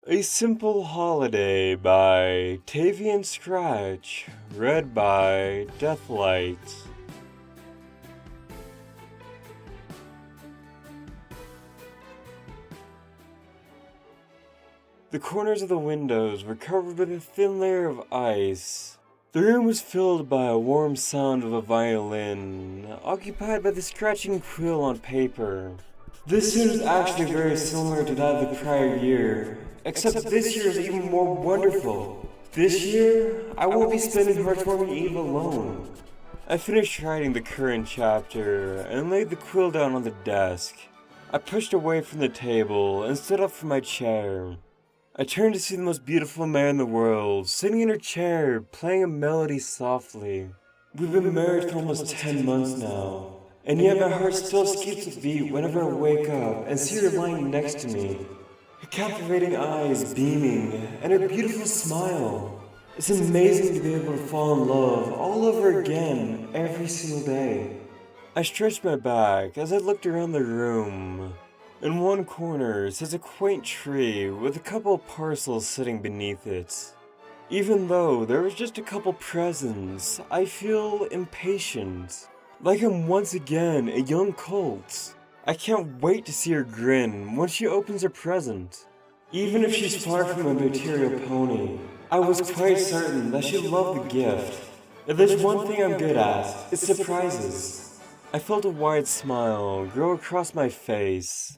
A Simple Holiday by Tavian Scratch, read by Deathlight. The corners of the windows were covered with a thin layer of ice. The room was filled by a warm sound of a violin, occupied by the scratching quill on paper. This scene is actually very similar to that of the prior year, except this year is even more wonderful. This year, I won't be spending Heartwarming Eve alone. I finished writing the current chapter and laid the quill down on the desk. I pushed away from the table and stood up from my chair. I turned to see the most beautiful mare in the world, sitting in her chair, playing a melody softly. We've been married for almost 10 months now, and yet my heart still skips a beat whenever I wake up and see her lying next to me. Her captivating eyes beaming, and her beautiful smile. It's amazing to be able to fall in love all over again every single day. I stretched my back as I looked around the room. In one corner sits a quaint tree with a couple of parcels sitting beneath it. Even though there was just a couple presents, I feel impatient. Like I'm once again a young colt. I can't wait to see her grin when she opens her present. Even if she's far from a material pony, I was quite certain that she'd love the gift. If there's one thing I'm good at, it's surprises. I felt a wide smile grow across my face.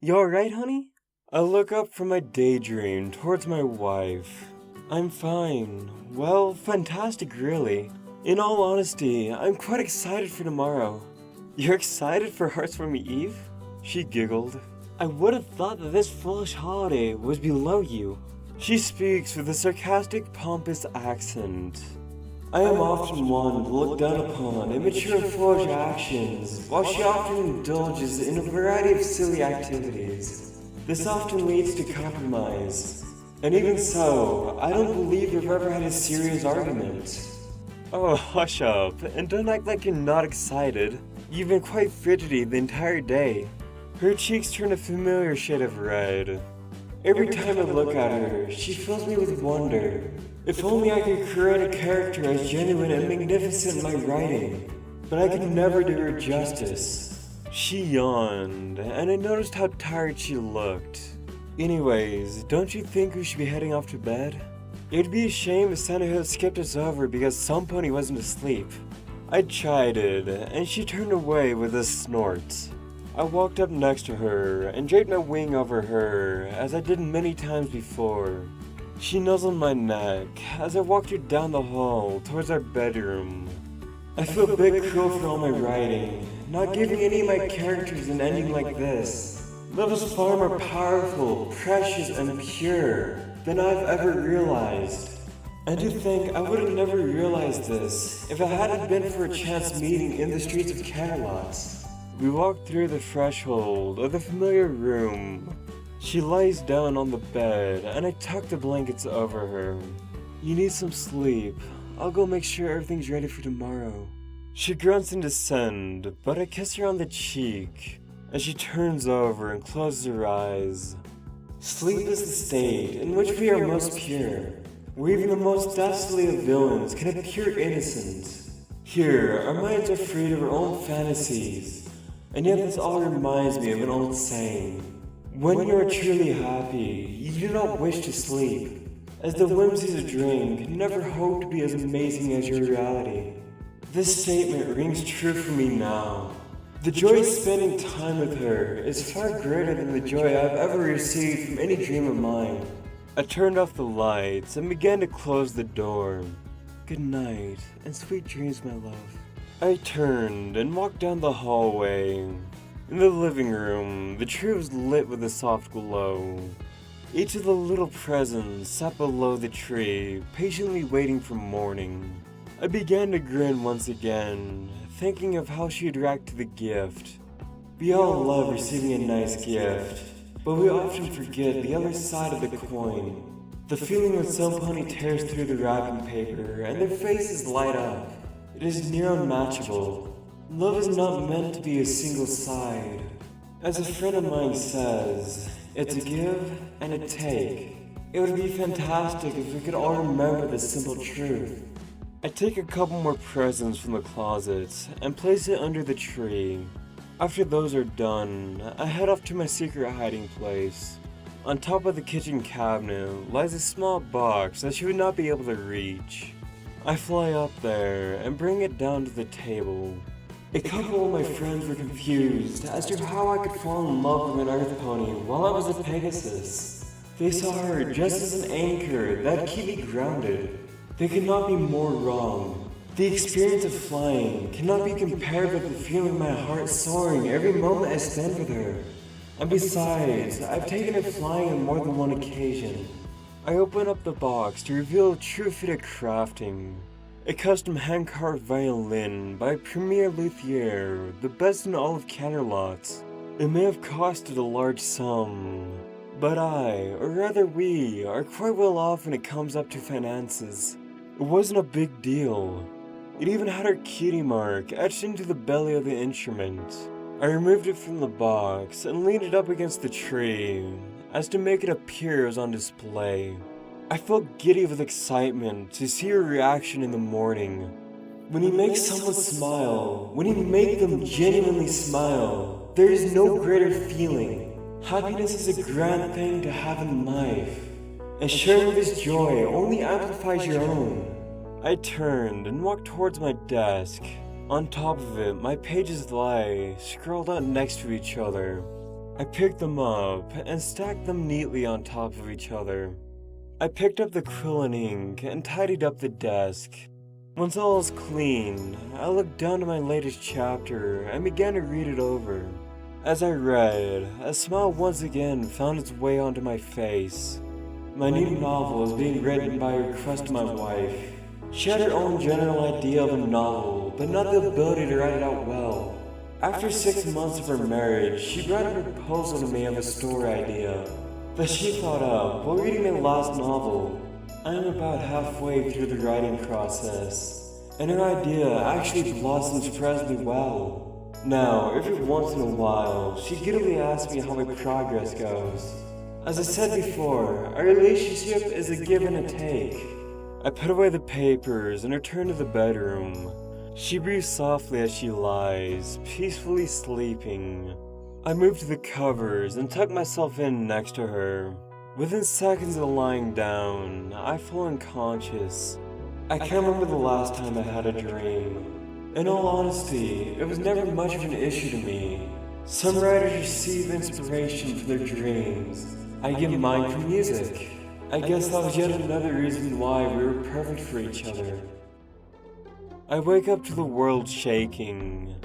You alright, honey? I look up from my daydream towards my wife. I'm fine. Well, fantastic really. In all honesty, I'm quite excited for tomorrow. You're excited for Heartwarming Eve? She giggled. I would have thought that this foolish holiday was below you. She speaks with a sarcastic, pompous accent. I am often one to look down upon immature and foolish actions, while she often indulges in a variety of silly activities. This often leads to compromise. And even so, I don't believe we've ever had a serious argument. Oh, hush up, and don't act like you're not excited. You've been quite fidgety the entire day. Her cheeks turn a familiar shade of red. Every time I look at her, she fills me with wonder. If only I could create a character as genuine and magnificent in my writing, but I could never do her justice. She yawned, and I noticed how tired she looked. Anyways, don't you think we should be heading off to bed? It'd be a shame if Santa had skipped us over because some pony wasn't asleep. I chided, and she turned away with a snort. I walked up next to her and draped my wing over her, as I did many times before. She nuzzled my neck as I walked her down the hall towards our bedroom. I feel a bit cruel for all my writing, not giving any of my characters an ending like this. Love is far more powerful, precious, and pure than I've ever realized. And to think I would have never realized this if it hadn't been for a chance meeting in the streets of Camelot. We walked through the threshold of the familiar room. She lies down on the bed, and I tuck the blankets over her. You need some sleep. I'll go make sure everything's ready for tomorrow. She grunts in dissent, but I kiss her on the cheek as she turns over and closes her eyes. Sleep is the state in which we are most pure, where even the most dastardly of villains can appear innocent. Here, our minds are freed of our own fantasies, and yet this all reminds me of an old saying. When you are truly happy, you do not wish to sleep, as the whimsies of dream can never hope to be as amazing as your reality. This statement rings true for me now. The joy of spending time with her is far greater than the joy I've ever received from any dream of mine. I turned off the lights and began to close the door. Good night, and sweet dreams, my love. I turned and walked down the hallway. In the living room, the tree was lit with a soft glow. Each of the little presents sat below the tree, patiently waiting for morning. I began to grin once again, thinking of how she'd react to the gift. We all love receiving a nice gift, but we often forget the other side of the coin. The feeling when some pony tears through the wrapping paper and their faces light up. It is near unmatchable. Love is not meant to be a single side. As a friend of mine says, it's a give and a take. It would be fantastic if we could all remember this simple truth. I take a couple more presents from the closet and place it under the tree. After those are done, I head off to my secret hiding place. On top of the kitchen cabinet lies a small box that she would not be able to reach. I fly up there and bring it down to the table. A couple of my friends were confused as to how I could fall in love with an earth pony while I was a Pegasus. They saw her just as an anchor that would keep me grounded. They could not be more wrong. The experience of flying cannot be compared with the feeling of my heart soaring every moment I spend with her. And besides, I've taken her flying on more than one occasion. I open up the box to reveal a true feat of crafting. A custom hand-carved violin by Premier Luthier, the best in all of Canterlot. It may have costed a large sum, but I, or rather we, are quite well off when it comes up to finances. It wasn't a big deal. It even had her kitty mark etched into the belly of the instrument. I removed it from the box and leaned it up against the tree, as to make it appear as on display. I felt giddy with excitement to see her reaction in the morning. When you make someone smile, when you make them genuinely smile, there is no greater feeling. Happiness is a grand thing to have in life, and sharing this joy only amplifies your own. I turned and walked towards my desk. On top of it, my pages lie, scrolled out next to each other. I picked them up and stacked them neatly on top of each other. I picked up the quill and ink and tidied up the desk. Once all was clean, I looked down to my latest chapter and began to read it over. As I read, a smile once again found its way onto my face. My new novel was being written by request of my wife. She had her own general idea of a novel, but not the ability to write it out well. After 6 months of her marriage, she brought a proposal to me of a story idea that she thought up while reading my last novel. I am about halfway through the writing process, and her idea actually blossomed surprisingly well. Now, every once in a while, she giddily asks me how my progress goes. As I said before, our relationship is a give and a take. I put away the papers and return to the bedroom. She breathes softly as she lies, peacefully sleeping. I move to the covers and tuck myself in next to her. Within seconds of lying down, I fall unconscious. I can't remember the last time I had a dream. In all honesty, it was never much of an issue to me. Some writers receive inspiration from their dreams. I get mine from music. I guess that was yet another reason why we were perfect for each other. I wake up to the world shaking.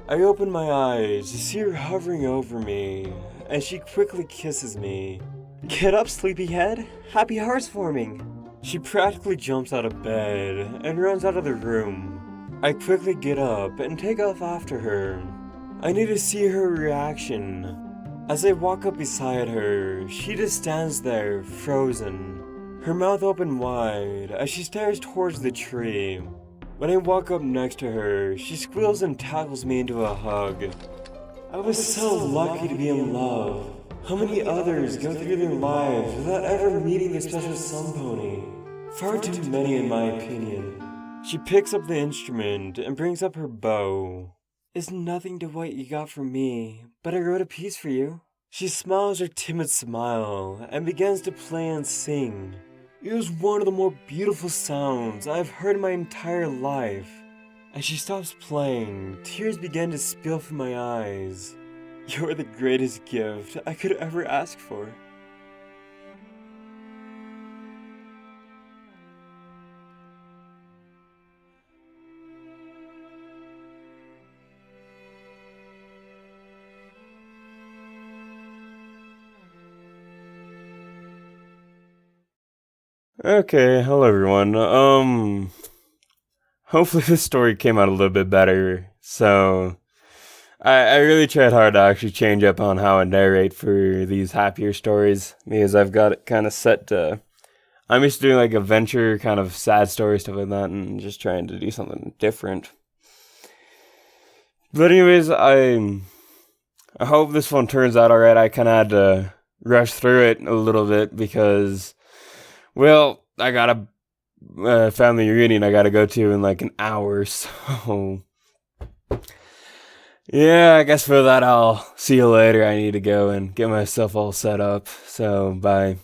I open my eyes to see her hovering over me, and she quickly kisses me. "Get up, sleepyhead! Happy heart's forming!" She practically jumps out of bed and runs out of the room. I quickly get up and take off after her. I need to see her reaction. As I walk up beside her, she just stands there, frozen, her mouth open wide as she stares towards the tree. When I walk up next to her, she squeals and tackles me into a hug. I was so lucky to be in love. How many others go through their lives without ever meeting their special sun pony? Far too many in my opinion. She picks up the instrument and brings up her bow. "It's nothing to what you got from me, but I wrote a piece for you." She smiles her timid smile and begins to play and sing. It was one of the more beautiful sounds I've heard in my entire life. As she stops playing, tears begin to spill from my eyes. You're the greatest gift I could ever ask for. Okay, hello everyone. Hopefully this story came out a little bit better. So, I really tried hard to actually change up on how I narrate for these happier stories, because I've got it kind of set to... I'm used to doing like adventure, kind of sad story, stuff like that, and just trying to do something different. But anyways, I hope this one turns out alright. I kind of had to rush through it a little bit, because Well, I got a family reunion I gotta go to in like an hour, so yeah, I guess for that I'll see you later. I need to go and get myself all set up. So bye.